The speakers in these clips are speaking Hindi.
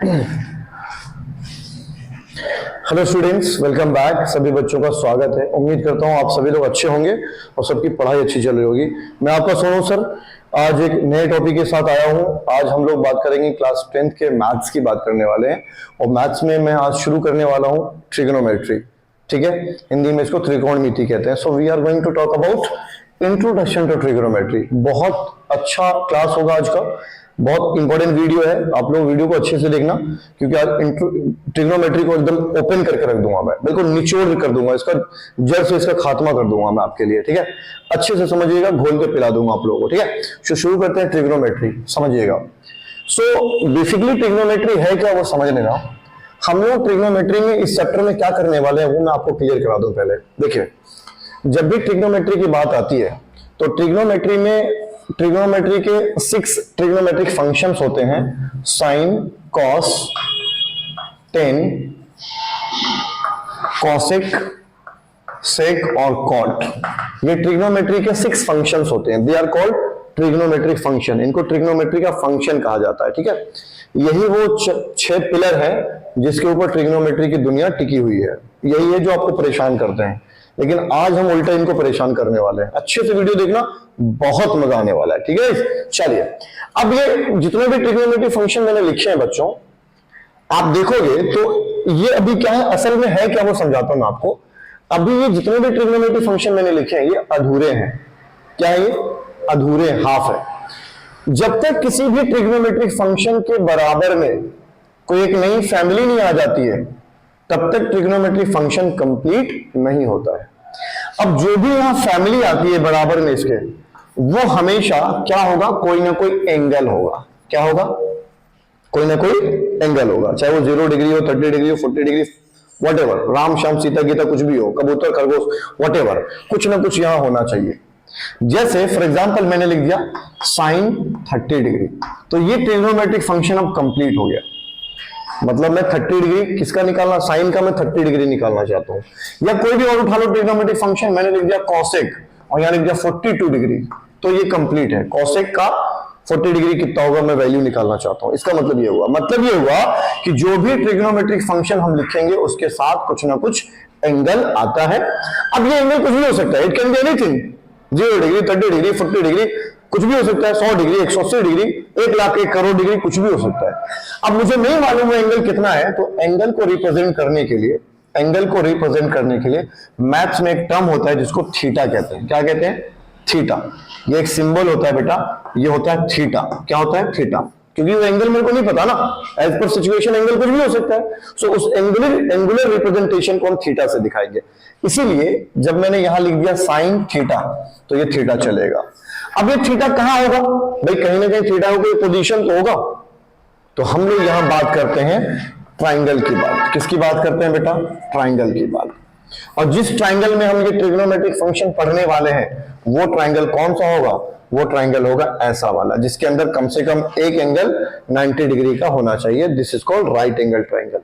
Hello students, welcome back. सभी बच्चों का स्वागत है। उम्मीद करता हूँ आप सभी लोग अच्छे होंगे और सबकी पढ़ाई अच्छी चल रही होगी। मैं आपका सोनू सर आज एक नए टॉपिक के साथ आया हूँ। आज हम लोग बात करेंगे क्लास 10th के मैथ्स की बात करने वाले हैं और मैथ्स में मैं आज शुरू करने वाला हूँ ट्रिग्नोमेट्री। ठीक है, हिंदी में इसको त्रिकोणमिति कहते हैं। So we are going to talk about introduction to trigonometry. बहुत अच्छा क्लास होगा आज का, बहुत इंपॉर्टेंट वीडियो है। आप लोग वीडियो को अच्छे से देखना क्योंकि आज ट्रिग्नोमेट्री को एकदम ओपन करके रख दूंगा, मैं बिल्कुल निचोड़ कर दूंगा, इसका जड़ से इसका खात्मा कर दूंगा मैं आपके लिए। ठीक है, अच्छे से समझिएगा, घोल के पिला दूंगा आप लोगों को। ठीक है, तो शुरू करते हैं ट्रिग्नोमेट्री, समझिएगा। सो बेसिकली ट्रिग्नोमेट्री है क्या वो समझ लेना। हम लोग ट्रिग्नोमेट्री में इस चैप्टर में क्या करने वाले हैं वो मैं आपको क्लियर करा दूं। पहले देखिए, जब भी ट्रिग्नोमेट्री की बात आती है तो ट्रिग्नोमेट्री में ट्रिग्नोमेट्री के 6 ट्रिग्नोमेट्रिक फंक्शंस होते हैं: sine, cos, tan, cosec, sec और कॉट। ये ट्रिग्नोमेट्री के 6 फंक्शंस होते हैं। They are called trigonometric function. इनको ट्रिग्नोमेट्री का फंक्शन कहा जाता है। ठीक है, यही वो 6 पिलर है जिसके ऊपर ट्रिग्नोमेट्री की दुनिया टिकी हुई है। यही है जो आपको परेशान करते हैं, लेकिन आज हम उल्टा इनको परेशान करने वाले हैं। अच्छे से वीडियो देखना, बहुत मजा आने वाला है। ठीक है, चलिए अब ये जितने भी ट्रिग्नोमेट्री फंक्शन मैंने लिखे हैं बच्चों, आप देखोगे तो ये अभी क्या है, असल में है क्या वो समझाता हूं मैं आपको। अभी ये जितने भी ट्रिग्नोमेट्री फंक्शन मैंने लिखे हैं ये अधूरे हैं। क्या है ये? अधूरे, हाफ है। जब तक किसी भी ट्रिग्नोमेट्रिक फंक्शन के बराबर में कोई एक नई फैमिली नहीं आ जाती है तब तक ट्रिग्नोमेट्रिक फंक्शन कंप्लीट नहीं होता है। अब जो भी यहां फैमिली आती है बराबर में इसके, वो हमेशा क्या होगा, कोई ना कोई एंगल होगा। क्या होगा? कोई ना कोई एंगल होगा, चाहे वो 0 डिग्री हो, 30 डिग्री हो, 40 डिग्री, व्हाटएवर। राम श्याम सीता गीता कुछ भी हो, कबूतर खरगोश, व्हाटएवर, कुछ ना कुछ यहां होना चाहिए। जैसे फॉर एग्जांपल मैंने लिख दिया साइन 30 डिग्री, तो ये ट्रिग्नोमेट्रिक फंक्शन अब कंप्लीट हो गया। मतलब मैं 30 डिग्री किसका निकालना, साइन का मैं 30 डिग्री निकालना चाहता हूं। या कोई भी और उठा लो ट्रिग्नोमेट्रिक फंक्शन, मैंने लिख दिया कॉसेक और यहां लिख दिया 42 डिग्री, तो ये कंप्लीट है। कॉसेक का 40 डिग्री कितना होगा मैं वैल्यू निकालना चाहता हूं। इसका मतलब ये हुआ, कि जो भी ट्रिग्नोमेट्रिक फंक्शन हम लिखेंगे उसके साथ कुछ ना कुछ एंगल आता है। अब ये एंगल कुछ भी हो सकता है, it can be anything. 0 degree, 30 degree, 40 degree, कुछ भी हो सकता है। 100 degree, 180 degree, 1 lakh, 1 crore degree, कुछ भी हो सकता है। अब मुझे नहीं मालूम है एंगल कितना है, तो एंगल को रिप्रेजेंट करने के लिए मैथ्स में एक टर्म होता है जिसको थीटा कहते हैं। क्या कहते हैं? थीटा। ये एक सिंबल होता है बेटा, ये होता है थीटा। क्या होता है? थीटा। क्योंकि वो एंगल मेरे को नहीं पता ना, एज पर सिचुएशन एंगल कुछ भी हो सकता है। सो उस एंगुलर रिप्रेजेंटेशन को हम थीटा से दिखाएंगे। इसीलिए जब मैंने यहां लिख दिया साइन थीटा, तो ये थीटा चलेगा। अब ये थीटा कहां होगा भाई? कहीं ना कहीं थीटा को पोजीशन तो होगा। तो हम लोग यहां बात करते हैं ट्राइंगल की बात। किसकी बात करते हैं बेटा? ट्राइंगल की बात। और जिस ट्राइंगल में हम ये ट्रिग्नोमेट्रिक फंक्शन पढ़ने वाले हैं वो ट्राइंगल कौन सा होगा? वो ट्राइंगल होगा ऐसा वाला, जिसके अंदर कम से कम एक एंगल 90 डिग्री का होना चाहिए। This is called right angle triangle.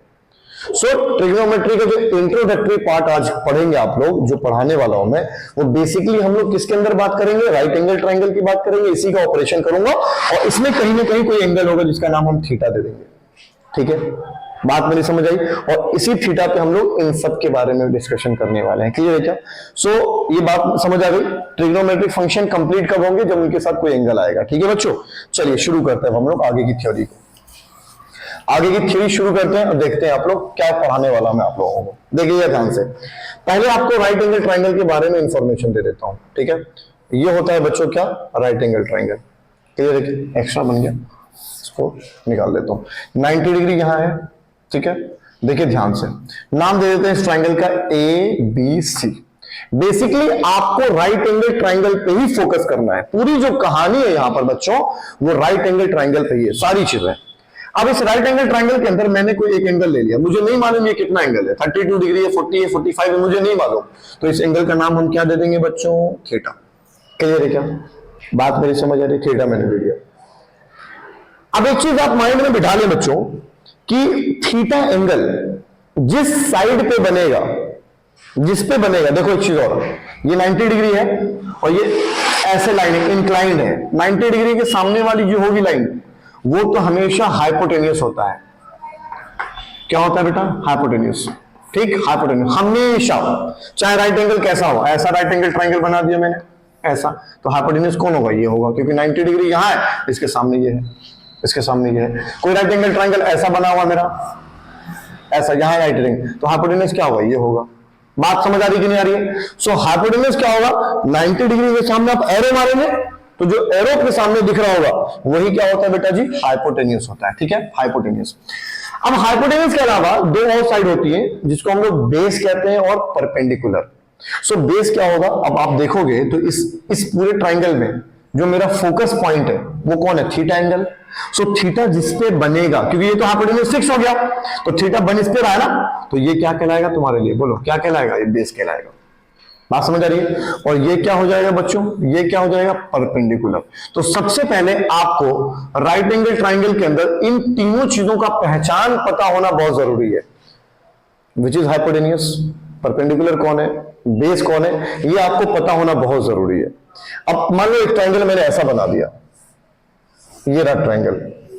So trigonometry का जो इंट्रोडक्टरी पार्ट आज पढ़ेंगे आप लोग, जो पढ़ाने वाला हूं मैं, वो बेसिकली हम लोग किसके अंदर बात करेंगे? राइट एंगल ट्राइंगल की बात करेंगे। इसी का ऑपरेशन करूंगा और इसमें कहीं ना कहीं कोई एंगल होगा जिसका नाम हम थीटा दे देंगे। ठीक है, बात मेरी समझ आई? और इसी थीटा पे हम लोग इन सब के बारे में डिस्कशन करने वाले हैं। क्लियर है क्या? सो ये बात समझ आ गई। ट्रिग्नोमेट्रिक फंक्शन कंप्लीट कब होंगे? जब उनके साथ कोई एंगल आएगा। ठीक है बच्चों, चलिए शुरू करते हैं हम लोग आगे की थ्योरी को। आगे की थ्योरी शुरू करते हैं और देखते हैं आप लोग क्या पढ़ाने वाला मैं आप लोगों को। देखिए ध्यान से, पहले आपको राइट एंगल ट्राइंगल के बारे में इंफॉर्मेशन दे देता हूं। ठीक है, ये होता है बच्चों क्या? Right angle triangle. क्लियर है? एक्स्ट्रा बन गया, इसको निकाल देता हूं। 90 डिग्री यहां है। ठीक है, देखिए ध्यान से, नाम दे देते हैं इस ट्राइंगल का ABC। बेसिकली आपको राइट एंगल ट्राइंगल पे ही फोकस करना है। पूरी जो कहानी है यहां पर बच्चों, वो राइट एंगल ट्राइंगल पे ही है, सारी चीजें। अब इस राइट एंगल ट्राइंगल के अंदर मैंने कोई एक एंगल ले लिया, मुझे नहीं मालूम ये कितना एंगल है, 32 डिग्री है, 40 है, 45 है, मुझे नहीं मालूम। तो इस एंगल का नाम हम क्या दे देंगे बच्चों? थीटा। क्लियर है क्या? बात मेरी समझ आ रही? थीटा मैंने दे दिया। अब एक चीज आप माइंड में बिठा लें बच्चों कि थीटा एंगल जिस साइड पे बनेगा, जिस पे बनेगा, देखो एक चीज और, ये 90 डिग्री है और ये ऐसे लाइन इंक्लाइंड है। 90 डिग्री के सामने वाली जो होगी लाइन, वो तो हमेशा हाइपोटेनियस होता है। क्या होता है बेटा? हाइपोटेन्यूज। ठीक, हाइपोटेन्यूज हमेशा, चाहे राइट एंगल कैसा हो, ऐसा राइट एंगल ट्रायंगल बना दिया मैंने ऐसा, तो हाइपोटेन्यूज कौन होगा? ये होगा, क्योंकि 90 डिग्री यहां है, इसके सामने ये है, इसके सामने ये है। कोई राइट एंगल ट्रायंगल ऐसा बना हुआ मेरा, ऐसा, यहां राइट एंगल, तो हाइपोटेन्यूज क्या होगा? ये होगा। बात समझ आ रही कि नहीं आ रही है? सो हाइपोटेन्यूज क्या होगा? 90 डिग्री के सामने आप एरो मारेंगे तो जो एरो के सामने दिख रहा होगा वही क्या होता है बेटा जी? हाइपोटेन्यूज होता है। ठीक है, हाइपोटेन्यूज। अब हाइपोटेन्यूज के अलावा दो और साइड होती है जिसको हम लोग बेस कहते हैं और परपेंडिकुलर। सो बेस क्या होगा? अब आप देखोगे तो इस पूरे ट्राइंगल में जो मेरा फोकस पॉइंट है वो कौन है? Theta angle. सो थीटा जिस पे बनेगा, क्योंकि ये तो हाइपोटेन्यूज 6 हो गया, तो थीटा बन इस पे रहा है ना, तो ये क्या कहलाएगा तुम्हारे लिए? बोलो क्या कहलाएगा? ये बेस कहलाएगा। बात समझ आ रही है? और ये क्या हो जाएगा बच्चों? ये क्या हो जाएगा? परपेंडिकुलर। तो सबसे पहले आपको राइट एंगल ट्राइंगल के अंदर इन तीनों चीजों का पहचान पता होना बहुत जरूरी है। विच इज हाइपोटेन्यूज, परपेंडिकुलर कौन है, बेस कौन है, ये आपको पता होना बहुत जरूरी है। अब मान लो एक ट्राइंगल मैंने ऐसा बना दिया, ये रहा ट्राइंगल।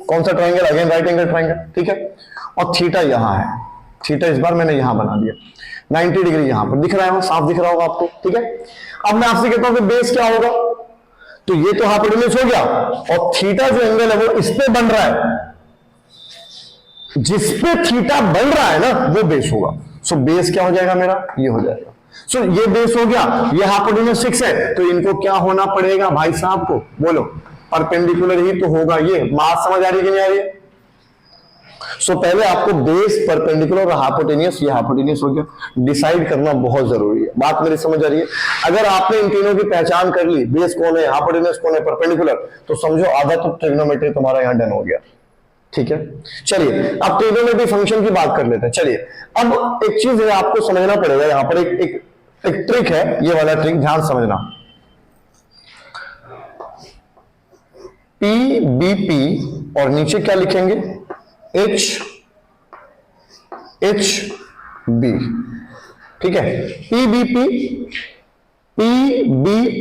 कौन सा triangle? Again right angle triangle. ठीक है, और थीटा यहां है, थीटा इस बार मैंने यहां बना दिया, 90 डिग्री यहां पर दिख रहा है, साफ दिख रहा होगा आपको। ठीक है, अब मैं आपसे कहता हूं कि बेस क्या होगा, तो ये तो हाइपोटेन्यूज हो गया, और थीटा जो एंगल है वो इस पे बन रहा है, जिस पे थीटा बन रहा है ना वो बेस होगा। सो बेस क्या हो जाएगा मेरा? ये हो जाएगा। सो ये बेस हो गया, ये हाइपोटेन्यूज 6 है, तो इनको क्या होना पड़ेगा भाई साहब को? बोलो, परपेंडिकुलर ही तो होगा। ये बात समझ आ रही कि नहीं आ रही है? सो पहले आपको बेस, परपेंडिकुलर और हाइपोटेन्यूज, ये हाइपोटेन्यूज हो गया, डिसाइड करना बहुत जरूरी है। बात मेरी समझ आ रही है? अगर आपने इन तीनों की पहचान कर ली, बेस कौन है, हाइपोटेन्यूज कौन है, परपेंडिकुलर, तो समझो आधा तो ट्रिग्नोमेट्री तुम्हारा यहां डन हो गया। ठीक है, चलिए अब ट्रिग्नोमेट्री फंक्शन की बात कर लेते हैं। चलिए अब एक चीज है आपको समझना पड़ेगा, यहां पर एक ट्रिक है, ये वाला ट्रिक ध्यान समझना। पी बी पी और नीचे क्या लिखेंगे? H H B. ठीक है, P B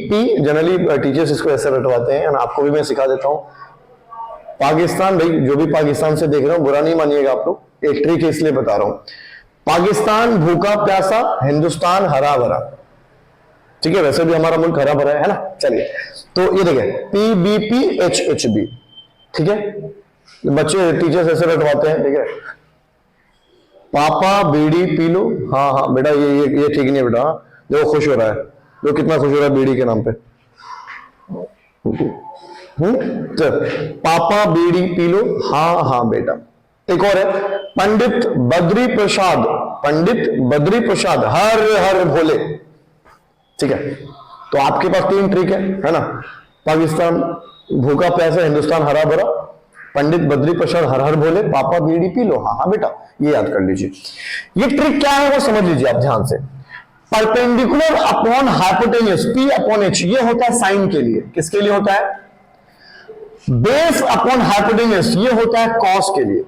P, generally teachers इसको ऐसे रटवाते हैं, आपको भी मैं सिखा देता हूं। पाकिस्तान, भाई जो भी पाकिस्तान से देख रहे हो बुरा नहीं मानिएगा आप लोग, एक ट्रिक है इसलिए बता रहा हूं। पाकिस्तान भूखा प्यासा, हिंदुस्तान हरा भरा। ठीक है, वैसे भी हमारा मुल्क हरा भरा है ना। चलिए, तो ये देखिए P B P H H B. ठीक है, बच्चे टीचर्स ऐसे रटवाते हैं। ठीक है, पापा बीड़ी पी लो। हाँ हाँ बेटा, ये ठीक नहीं है बेटा। देखो खुश हो रहा है, देखो कितना खुश हो रहा है बीड़ी के नाम पे। तो पापा बीड़ी पी लो। हाँ हाँ बेटा। एक और है, पंडित बद्री प्रसाद, पंडित बद्री प्रसाद हर हर भोले। ठीक है, तो आपके पास 3 ट्रिक है ना। पाकिस्तान भूखा प्यासा, हिंदुस्तान हरा भरा, पंडित बद्री प्रसाद हर हर भोले, पापा बीड़ी पी लो। हाँ हाँ बेटा, ये याद कर लीजिए। ये ट्रिक क्या है वो समझ लीजिए आप ध्यान से। Perpendicular upon hypotenuse, P upon H, ये होता है साइन के लिए। किसके लिए होता है? बेस अपॉन हाइपोटेन्यूज, ये होता है कॉस के लिए।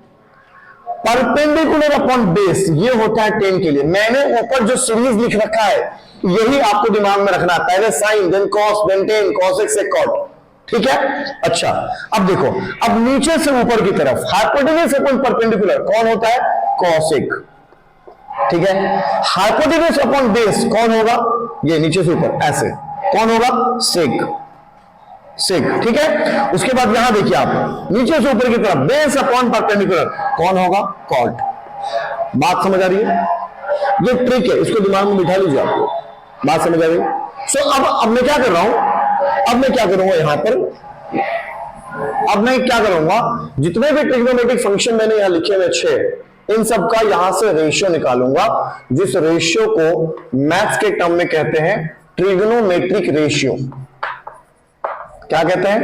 परपेंडिकुलर अपॉन बेस, ये होता है टेन के लिए। मैंने ऊपर जो सीरीज लिख रखा है यही आपको दिमाग में रखना है, पहले sine then cos then tan, cosec sec cot. ठीक है, अच्छा अब देखो, अब नीचे से ऊपर की तरफ हाइपोटेन्यूज अपॉन परपेंडिकुलर कौन होता है? कॉसेक। ठीक है, हाइपोटेन्यूज अपॉन बेस कौन होगा? ये नीचे से ऊपर ऐसे, कौन होगा? सेक। सेक। ठीक है, उसके बाद यहां देखिए आप नीचे से ऊपर की तरफ बेस अपॉन परपेंडिकुलर कौन होगा? कॉट। बात समझ आ रही है? ये ट्रिक है, इसको दिमाग में बिठा लीजिए आपको। बात समझ आ रही है? सो अब मैं क्या कर रहा हूं, अब मैं क्या करूंगा यहां पर, अब मैं क्या करूंगा, जितने भी ट्रिग्नोमेट्रिक फंक्शन मैंने यहां लिखे हुए 6, इन सब का यहां से रेशियो निकालूंगा, जिस रेशियो को मैथ्स के टर्म में कहते हैं ट्रिग्नोमेट्रिक रेशियो। क्या कहते हैं?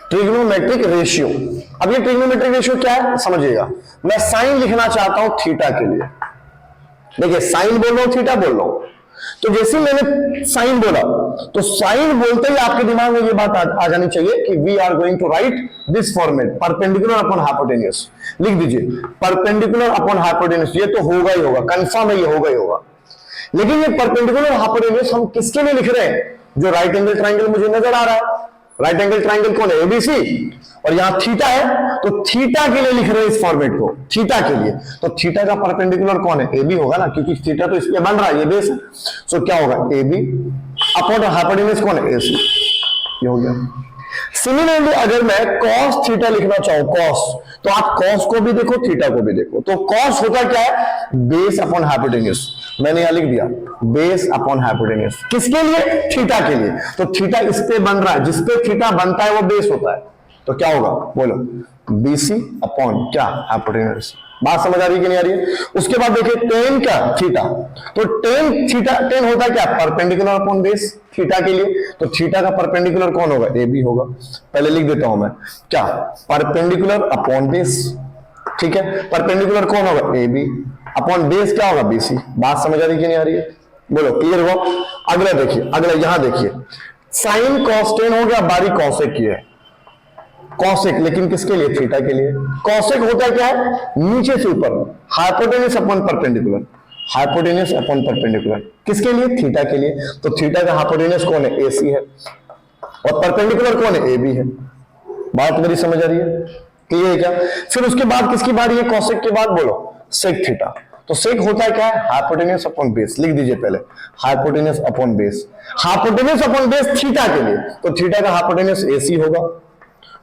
Trigonometric ratio. अब ये ट्रिग्नोमेट्रिक रेशियो क्या है समझिएगा। मैं साइन लिखना चाहता हूं थीटा के लिए। देखिए साइन बोल रहा हूं, थीटा बोल रहा हूं, तो जैसे मैंने साइन बोला तो साइन बोलते ही आपके दिमाग में ये बात आ जानी चाहिए कि we are going to write this format, perpendicular upon hypotenuse. लिख दीजिए परपेंडिकुलर अपॉन हाइपोटेन्यूज, ये तो होगा ही होगा, कंफर्म है, ये होगा ही होगा। लेकिन ये परपेंडिकुलर हाइपोटेन्यूज हम किसके लिए लिख रहे हैं? जो राइट एंगल ट्राइंगल मुझे नजर आ रहा है, राइट एंगल ट्राइंगल कौन है, एबीसी, और यहां थीटा है, तो थीटा के लिए लिख रहे हैं इस फॉर्मेट को, थीटा के लिए, तो थीटा का परपेंडिकुलर कौन है, एबी होगा ना, क्योंकि थीटा तो इसमें बन रहा है, ये बेस है, सो क्या होगा, एबी अपॉन हाइपोटेन्यूज कौन है, एसी, ये हो गया। सिमिलरली अगर मैं cos थीटा लिखना चाहूं, cos, तो आप cos को भी देखो, थीटा को भी देखो, तो cos होता क्या है, बेस अपॉन हाइपोटेन्यूज, मैंने यहां लिख दिया बेस अपॉन हाइपोटेन्यूज, किसके लिए, थीटा के लिए, तो थीटा इस पे बन रहा है, जिस पे थीटा बनता है वो बेस होता है, तो क्या होगा बोलो, बीसी अपॉन क्या, हाइपोटेन्यूज। बात समझ आ रही है कि नहीं आ रही है। उसके बाद देखिए टेन क्या, थीटा, तो टेन थीटा, टेन होता है क्या, परपेंडिकुलर अपॉन बेस, थीटा के लिए, तो थीटा का परपेंडिकुलर कौन होगा, ए बी होगा, पहले लिख देता हूं मैं क्या, परपेंडिकुलर अपॉन बेस, ठीक है, परपेंडिकुलर कौन होगा, ए बी अपॉन बेस क्या होगा, बीसी। बात समझ आ रही है कि नहीं आ रही है, बोलो क्लियर हुआ। अगला देखिए, अगला यहां देखिए, साइन कॉस टेन हो गया, बारी कॉसेक की है, कॉसेक, लेकिन किसके लिए, थीटा के लिए। कॉसेक होता है क्या है, नीचे से ऊपर, hypotenuse upon perpendicular, hypotenuse upon perpendicular, किसके लिए, थीटा के लिए, तो थीटा का हाइपोटेन्यूज कौन है, एसी है, और परपेंडिकुलर कौन है, एबी है। बात मेरी समझ आ रही है, क्लियर है क्या। फिर उसके बाद किसकी बारी है, कॉसेक के बाद बोलो सेक थीटा, तो सेक होता है क्या है, हाइपोटेन्यूज अपॉन बेस, लिख दीजिए पहले hypotenuse upon base, hypotenuse upon base theta के लिए, तो थीटा का हाइपोटेन्यूज एसी होगा,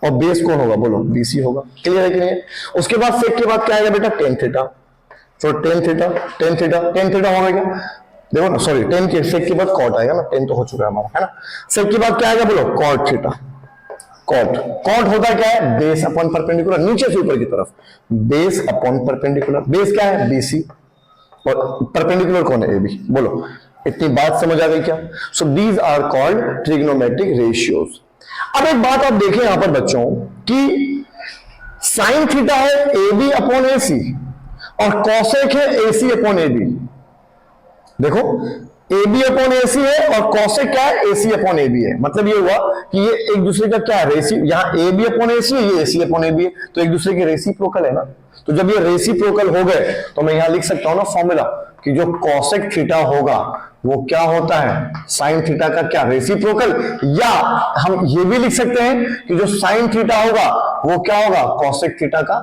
और बेस कौन होगा, बोलो बीसी होगा, क्लियर है कि नहीं। उसके बाद सेक के बाद क्या आएगा बेटा, टेन थीटा, तो tan theta, tan theta, tan theta होगा क्या, देखो ना, सॉरी टेन के सेक के बाद कॉट आएगा ना, टेन तो हो चुका है हमारा, है ना। सेक के बाद क्या आएगा, बोलो कॉट थीटा, कॉट, कॉट होता क्या है, बेस अपॉन परपेंडिकुलर, नीचे से ऊपर की तरफ, बेस अपॉन परपेंडिकुलर, बेस क्या है, बीसी, और परपेंडिकुलर कौन है, एबी। बोलो इतनी बात समझ आ गई क्या। So these are called trigonometric ratios. अब एक बात आप देखें यहां पर बच्चों कि साइन थीटा है ए बी अपॉन ए सी, और कॉसेक है ए सी अपॉन ए बी। देखो ए बी अपॉन ए सी है, और कॉसेक क्या है, ए सी अपॉन ए बी है, मतलब ये हुआ कि ये एक दूसरे का क्या है, रेसी, यहां ए बी अपॉन ए सी है, ये ए सी अपॉन ए बी है, तो एक दूसरे के रेसिप्रोकल है ना। तो जब ये रेसिप्रोकल हो गए तो मैं यहां लिख सकता हूं ना फॉर्मूला, कि जो कॉसेक थीटा होगा वो क्या होता है, साइन थीटा का क्या, रेसिप्रोकल, या हम ये भी लिख सकते हैं कि जो साइन थीटा होगा वो क्या होगा, कॉसेक थीटा का,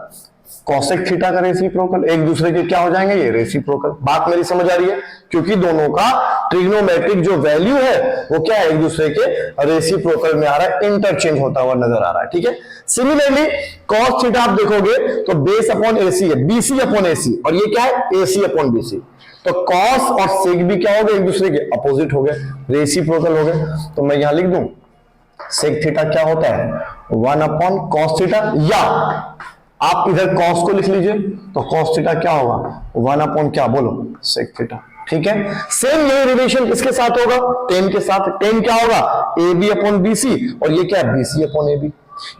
कॉसेक थीटा का रेसिप्रोकल, एक दूसरे के क्या हो जाएंगे, ये रेसिप्रोकल। बात मेरी समझ आ रही है, क्योंकि दोनों का ट्रिग्नोमेट्रिक जो वैल्यू है वो क्या है, एक दूसरे के रेसिप्रोकल में आ रहा है, इंटरचेंज होता हुआ नजर आ रहा है, ठीक है। सिमिलरली कॉस थीटा आप देखोगे तो बेस अपॉन एसी है, बीसी अपॉन एसी, और ये क्या है, एसी अपॉन बीसी, तो कॉस और सेक भी क्या हो गए, एक दूसरे के अपोजिट हो गए, रेसिप्रोकल हो गए। तो मैं यहां लिख दूं सेक थीटा क्या होता है, 1 अपॉन कॉस थीटा, या आप इधर कॉस को लिख लीजिए, तो कॉस थीटा क्या होगा, 1 अपॉन क्या, बोलो सेक थीटा, ठीक है। सेम यही रिलेशन किसके साथ होगा, टेन के साथ, टेन क्या होगा, A B upon B C, और ये क्या है, B C upon A B,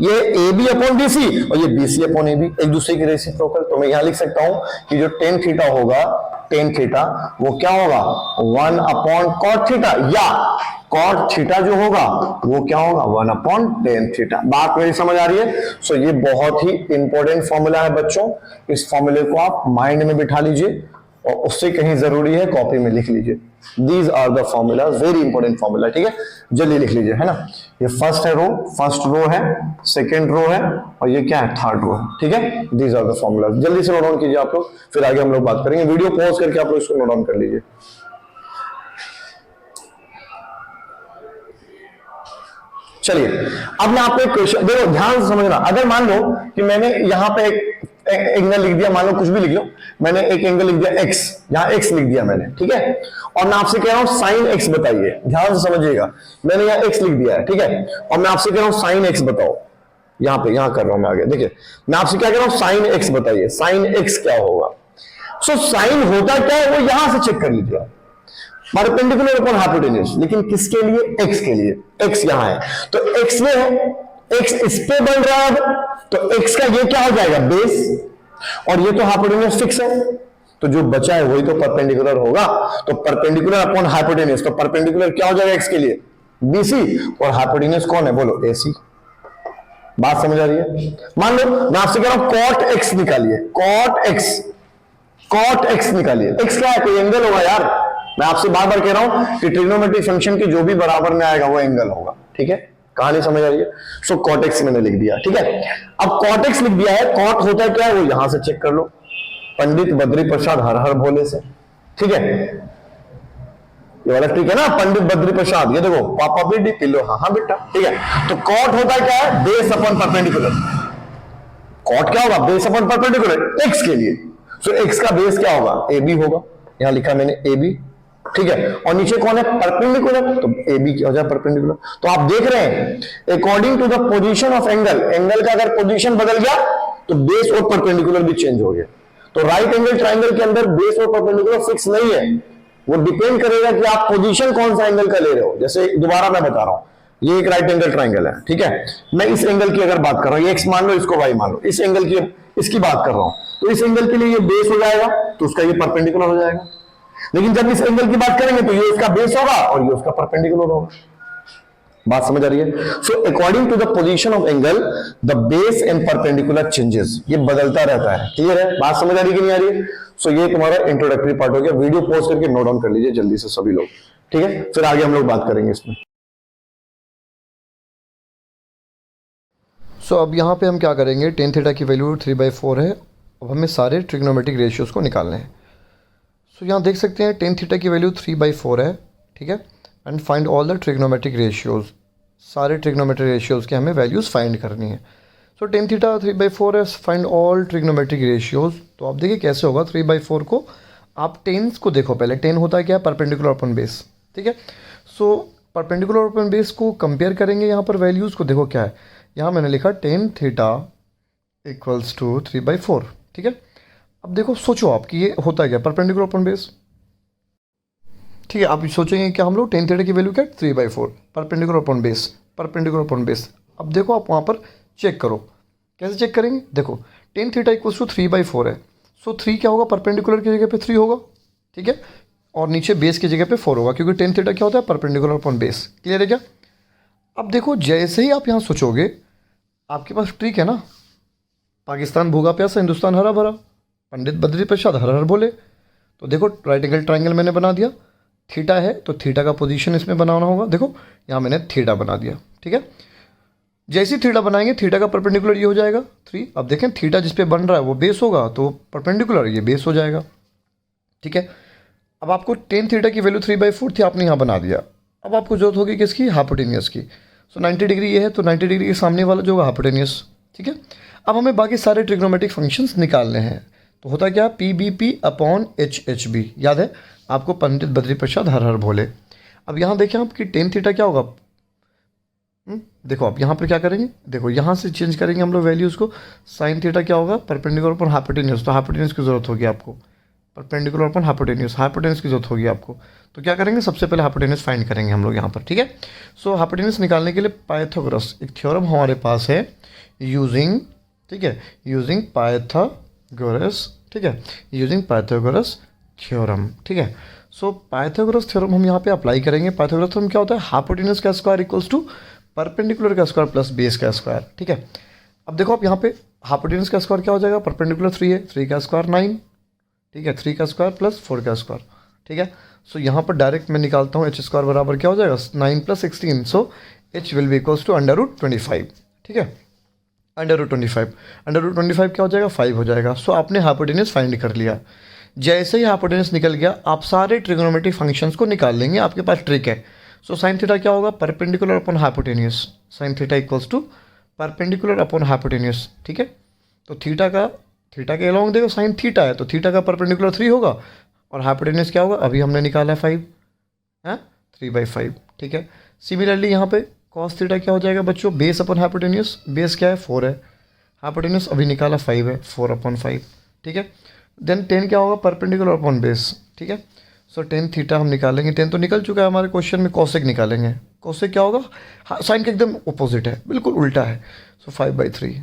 ये A B upon B C और ये B C upon A B, एक दूसरे की रेसिप्रोकल। तो मैं यहां लिख सकता हूं कि जो टेन थीटा होगा, टेन थीटा वो क्या होगा, 1 अपॉन कॉट थीटा, या कॉट थीटा जो होगा वो क्या होगा, 1 अपॉन टेन थीटा। बात मेरी समझ आ रही है। सो ये बहुत ही इंपॉर्टेंट फॉर्मूला है बच्चों, इस फॉर्मूले को आप माइंड में बिठा लीजिए, और उससे कहीं जरूरी है कॉपी में लिख लीजिए। These are the formulas, very important formula, ठीक है, जल्दी लिख लीजिए, है ना। ये फर्स्ट है रो, फर्स्ट रो है, सेकंड रो है, और ये क्या है, थर्ड रो है, ठीक है। दीज आर द फॉर्मूलाज, जल्दी से नोट डाउन कीजिए आप लोग, फिर आगे हम लोग बात करेंगे। वीडियो पॉज करके आप लोग इसको नोट डाउन कर लीजिए। चलिए अब मैं आपको एक क्वेश्चन, देखो ध्यान से समझना। अगर मान लो कि मैंने यहां पे एक एंगल लिख दिया, मान लो कुछ भी लिख लो, मैंने एक एंगल लिख दिया x, यहां x लिख दिया मैंने, ठीक है, और मैं आपसे कह रहा हूं साइन x बताइए, ध्यान से समझिएगा। मैंने यहां x लिख दिया है, ठीक है, और मैं आपसे कह रहा हूं साइन x बताओ, यहां पे, यहां कर रहा हूं मैं आगे, देखिए मैं आपसे क्या कह रहा हूं, साइन x बताइए, साइन x क्या होगा। सो साइन होता क्या है वो यहां से चेक कर लीजिए, परपेंडिकुलर अपॉन हाइपोटेन्यूज, लेकिन किसके लिए, x के लिए, x यहां है, तो x ये है, x इस पे बन रहा है, तो x का ये क्या हो जाएगा, बेस, और ये तो हाइपोटेन्यूज फिक्स है, तो जो बचा है वही तो परपेंडिकुलर होगा, तो परपेंडिकुलर अपॉन हाइपोटेन्यूज, तो परपेंडिकुलर क्या हो जाएगा x के लिए, BC, और हाइपोटेन्यूज कौन है, बोलो AC। बात समझ आ रही है। मान लो मैं आपसे कह रहा हूं cot x निकालिए, cot x निकालिए, x क्या है, कोई एंगल होगा यार, मैं आपसे बार बार कह रहा हूं कि ट्रिग्नोमेट्रिक फंक्शन के जो भी बराबर में आएगा वो एंगल होगा, ठीक है। कहानी समझ आ रही है? सो कॉट एक्स मैंने लिख दिया, ठीक है। अब कॉट एक्स लिख दिया है, कॉट होता क्या है वो यहां से चेक कर लो, पंडित बद्री प्रसाद हर हर भोले से, ठीक है। ये वाला ठीक है ना, पंडित बद्री प्रसाद, ये देखो पापा बेटी पिलो, हाँ हाँ बेटा, ठीक है। तो कॉट होता क्या है, बेस अपन परपेंडिकुलर। कॉट क्या होगा, बेस अपन परपेंडिकुलर एक्स के लिए। सो एक्स का बेस क्या होगा, ए बी होगा, यहां लिखा मैंने ए बी, ठीक है। और नीचे कौन है, परपेंडिकुलर, तो ए बी क्या हो जाए परपेंडिकुलर। तो आप देख रहे हैं according to the position of angle, angle का अगर पोजीशन बदल गया तो बेस और परपेंडिकुलर भी चेंज हो गया। तो राइट एंगल ट्राइंगल के अंदर बेस और परपेंडिकुलर फिक्स नहीं है, वो डिपेंड करेगा कि आप पोजीशन कौन सा एंगल का ले रहे हो। जैसे दोबारा मैं बता रहा हूं, ये एक राइट एंगल ट्राइंगल है, ठीक है। मैं इस एंगल की अगर बात कर रहा हूं, ये एक्स मान लो, इसको वाई मान लो, इस एंगल की इसकी बात कर रहा हूं, तो इस एंगल के लिए ये बेस हो जाएगा, तो उसका ये परपेंडिकुलर हो जाएगा। लेकिन जब इस एंगल की बात करेंगे तो ये उसका बेस होगा और ये उसका परपेंडिकुलर होगा। बात समझ आ रही है? So according to the position of angle the base and perpendicular changes, ये बदलता रहता है। क्लियर है? बात समझ आ रही है कि नहीं आ रही है? सो ये तुम्हारा इंट्रोडक्टरी पार्ट हो गया। वीडियो पॉज करके नोट डाउन कर लीजिए जल्दी से सभी लोग, ठीक है। फिर आगे हम लोग बात करेंगे इसमें। सो अब यहाँ पे हम क्या करेंगे, टेन थीटा की वैल्यू 3/4 है। अब हमें सारे ट्रिग्नोमेट्रिक रेशियोज़ को निकालने हैं। सो यहाँ देख सकते हैं टेन थीटा की वैल्यू 3/4 है, ठीक है। And find all the trigonometric ratios, सारे ट्रिग्नोमेट्रिक रेशियोज़ के हमें वैल्यूज़ फाइंड करनी है। सो टेन थीटा 3/4 है, फाइंड ऑल ट्रिग्नोमेट्रिक रेशियोज़। तो आप देखिए कैसे होगा 3/4 को, आप टेन्स को देखो पहले, टेन होता है क्या, परपेंडिकुलर अपन बेस, ठीक है। सो परपेंडिकुलर अपन बेस को कंपेयर करेंगे, यहाँ पर वैल्यूज़ को देखो क्या है, यहाँ मैंने लिखा टेन थीटा इक्वल्स टू 3/4, ठीक है। अब देखो सोचो आप कि ये होता है क्या, परपेंडिकुलर अपन बेस, ठीक है। आप सोचेंगे कि हम लोग टेन थीटा की वैल्यू क्या, 3/4, perpendicular upon base, perpendicular upon base. अब देखो आप वहाँ पर चेक करो, कैसे चेक करेंगे, देखो टेन थीटा इक्वल्स टू 3/4 है। सो 3 क्या होगा, परपेंडिकुलर की जगह पे 3 होगा, ठीक है। और नीचे बेस की जगह पे 4 होगा, क्योंकि टेन थीटा क्या होता है, परपेंडिकुलर अपन बेस। क्लियर है क्या? अब देखो जैसे ही आप यहाँ सोचोगे, आपके पास ट्रिक है ना, पाकिस्तान भूखा प्यासा हिंदुस्तान हरा भरा, पंडित बद्री प्रसाद हर हर बोले। तो देखो राइट एंगल ट्राइंगल मैंने बना दिया, थीटा है तो थीटा का पोजीशन इसमें बनाना होगा। देखो यहाँ मैंने थीटा बना दिया, ठीक है। जैसे ही थीटा बनाएंगे, थीटा का परपेंडिकुलर ये हो जाएगा 3। अब देखें थीटा जिस पे बन रहा है वो बेस होगा, तो परपेंडिकुलर ये बेस हो जाएगा, ठीक है। अब आपको टेन थीटा की वैल्यू 3/4 थी, आपने यहाँ बना दिया। अब आपको जरूरत होगी किसकी, हाइपोटेनियस की। सो 90 डिग्री ये है, तो 90 डिग्री के सामने वाला जो होगा हाइपोटेनियस, ठीक है। अब हमें बाकी सारे ट्रिग्नोमेट्रिक फंक्शंस निकालने हैं। तो होता क्या, PBP/HHB, याद है आपको, पंडित बद्री प्रसाद हर हर भोले। अब यहाँ देखें आप कि टेन थीटा क्या होगा, देखो आप यहाँ पर क्या करेंगे, देखो यहाँ से चेंज करेंगे हम लोग वैल्यूज़ को। साइन थीटा क्या होगा, परपेंडिकुलर अपन हाइपोटेनियस, तो हाइपोटेनियस की जरूरत होगी आपको, परपेंडिकुलर अपन हाइपोटेनियस, हाइपोटेनियस की जरूरत होगी आपको। तो क्या करेंगे, सबसे पहले हाइपोटेनियस फाइंड करेंगे हम लोग यहाँ पर, ठीक है। सो हाइपोटेनियस निकालने के लिए पाइथागोरस एक थ्योरम हमारे पास है, यूजिंग, ठीक है, यूजिंग पाइथागोरस, ठीक है, यूजिंग पाइथागोरस थ्योरम, ठीक है। सो पाइथागोरस थ्योरम हम यहाँ पे अप्लाई करेंगे। पाइथागोरस थ्योरम क्या होता है, हाइपोटेनियस का स्क्वायर इक्वल्स टू परपेंडिकुलर का स्क्वायर प्लस बेस का स्क्वायर, ठीक है। अब देखो आप यहाँ पे हाइपोटेनियस का स्क्वायर क्या हो जाएगा, परपेंडिकुलर 3 है, 3 का स्क्वायर 9, ठीक है, 3 का स्क्वायर प्लस 4 का स्क्वायर, ठीक है। सो यहाँ पर डायरेक्ट मैं निकालता हूँ, h² बराबर क्या हो जाएगा, 9 + 16, so h will be equals to √25, ठीक है, √25, √25 क्या हो जाएगा, 5 हो जाएगा। सो आपने हाइपोटेनियस फाइंड कर लिया। जैसे ही हाइपोटेनियस निकल गया, आप सारे ट्रिग्नोमेट्रिक फंक्शंस को निकाल लेंगे, आपके पास ट्रिक है। सो साइन थीटा क्या होगा, perpendicular upon hypotenuse, sine theta equals to perpendicular upon hypotenuse, ठीक है। तो थीटा के अलॉन्ग देखो साइन थीटा है, तो थीटा का परपेंडिकुलर 3 होगा, और हाइपोटेनियस क्या होगा, अभी हमने निकाला है 5, है 3/5, ठीक है। सिमिलरली यहाँ पे कॉस थीटा क्या हो जाएगा बच्चों, बेस अपॉन हाइपोटेनियस, बेस क्या है 4 है, हाइपोटेनियस अभी निकाला 5 है, 4/5, ठीक है। देन 10 क्या होगा, परपेंडिकुलर अपॉन बेस, ठीक है। सो 10 थीटा हम निकालेंगे, 10 तो निकल चुका है हमारे क्वेश्चन में, कॉसेक निकालेंगे। कॉसेक क्या होगा, साइन का एकदम अपोजिट है, बिल्कुल उल्टा है। सो 5/3,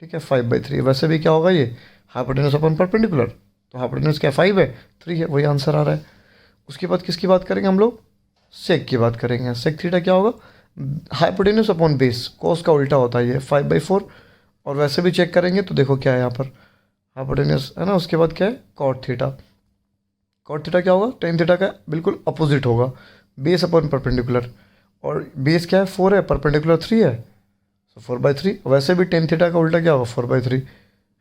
ठीक है, 5/3। वैसे भी क्या होगा ये, हाइपोटेनस अपॉन परपेंडिकुलर, तो हाइपोटेनस क्या 5 है, 3 है, वही आंसर आ रहा है। उसके बाद किसकी बात करेंगे हम लोग, सेक की बात करेंगे। सेक थीटा क्या होगा, हाइपोटेनस अपॉन बेस, कॉस का उल्टा होता है ये 5/4। और वैसे भी चेक करेंगे तो देखो क्या है यहाँ पर, हाइपोटेनस है ना, उसके बाद क्या है कॉट थीटा। कॉट थीटा क्या होगा, टेन थीटा का बिल्कुल अपोजिट होगा, बेस अपॉन परपेंडिकुलर। और बेस क्या है 4 है, परपेंडिकुलर 3 है, सो 4/3। वैसे भी टेन थीटा का उल्टा क्या होगा 4/3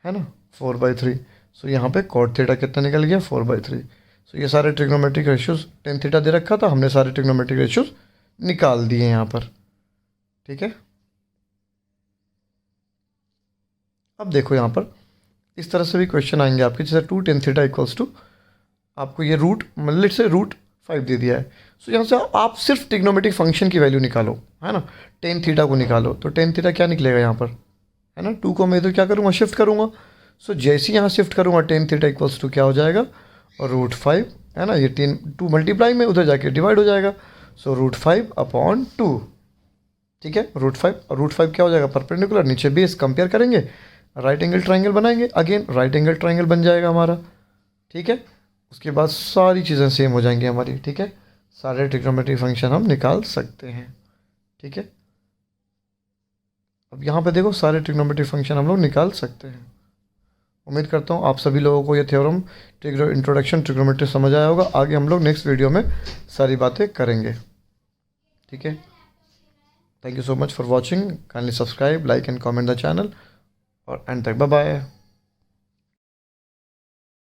है ना, 4/3। सो यहाँ पे कॉट थीटा कितना निकल गया 4/3। सो ये सारे ट्रिग्नोमेट्रिक रेशियोज टेन थीटा दे रखा था, हमने सारे ट्रिग्नोमेट्रिक रेशियोज निकाल दिए यहाँ पर, ठीक है। अब देखो यहाँ पर इस तरह से भी क्वेश्चन आएंगे आपके, जैसे 2 tan थीटा इक्वल्स टू, आपको ये रूट मतलब से √5 दे दिया है। सो यहाँ से आप सिर्फ ट्रिग्नोमेट्रिक फंक्शन की वैल्यू निकालो, है ना, टेन थीटा को निकालो। तो टेन थीटा क्या निकलेगा यहाँ पर, है ना, 2 को मैं इधर क्या करूँगा शिफ्ट करूँगा। सो जैसे ही यहाँ शिफ्ट करूँगा टेन थीटा इक्वल्स टू क्या हो जाएगा, और √5, है ना, ये 2 मल्टीप्लाई में उधर जाके डिवाइड हो जाएगा। सो √5/2, ठीक है, √5 क्या हो जाएगा परपेंडिकुलर, नीचे बेस, कंपेयर करेंगे, राइट एंगल ट्राइंगल बनाएंगे, अगेन राइट एंगल ट्राइंगल बन जाएगा हमारा, ठीक है। उसके बाद सारी चीज़ें सेम हो जाएंगी हमारी, ठीक है, सारे ट्रिग्नोमेट्रिक फंक्शन हम निकाल सकते हैं, ठीक है। अब यहाँ पे देखो सारे ट्रिग्नोमेट्रिक फंक्शन हम लोग निकाल सकते हैं। उम्मीद करता हूँ आप सभी लोगों को ये थ्योरम इंट्रोडक्शन ट्रिग्नोमेट्री समझ आया होगा। आगे हम लोग नेक्स्ट वीडियो में सारी बातें करेंगे, ठीक है। Thank you so much for watching, kindly subscribe, like and comment the channel, और एंड तक बाय बाय।